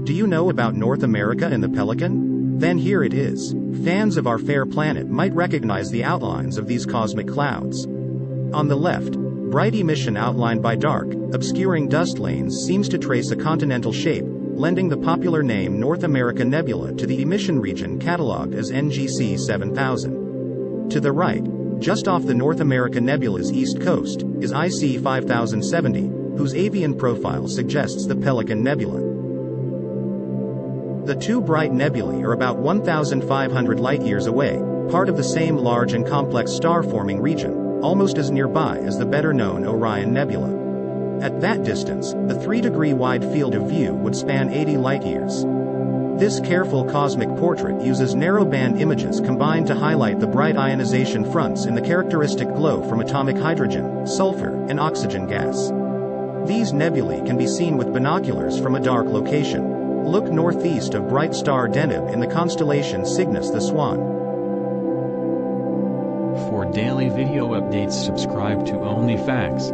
Do you know about North America and the Pelican? Then here it is. Fans of our fair planet might recognize the outlines of these cosmic clouds. On the left, bright emission outlined by dark, obscuring dust lanes seems to trace a continental shape, lending the popular name North America Nebula to the emission region catalogued as NGC 7000. To the right, just off the North America Nebula's east coast, is IC 5070, whose avian profile suggests the Pelican Nebula. The two bright nebulae are about 1,500 light-years away, part of the same large and complex star-forming region, almost as nearby as the better-known Orion Nebula. At that distance, the 3-degree wide field of view would span 80 light-years. This careful cosmic portrait uses narrow-band images combined to highlight the bright ionization fronts in the characteristic glow from atomic hydrogen, sulfur, and oxygen gas. These nebulae can be seen with binoculars from a dark location. Look northeast of bright star Deneb in the constellation Cygnus the Swan. For daily video updates, subscribe to Only Facts.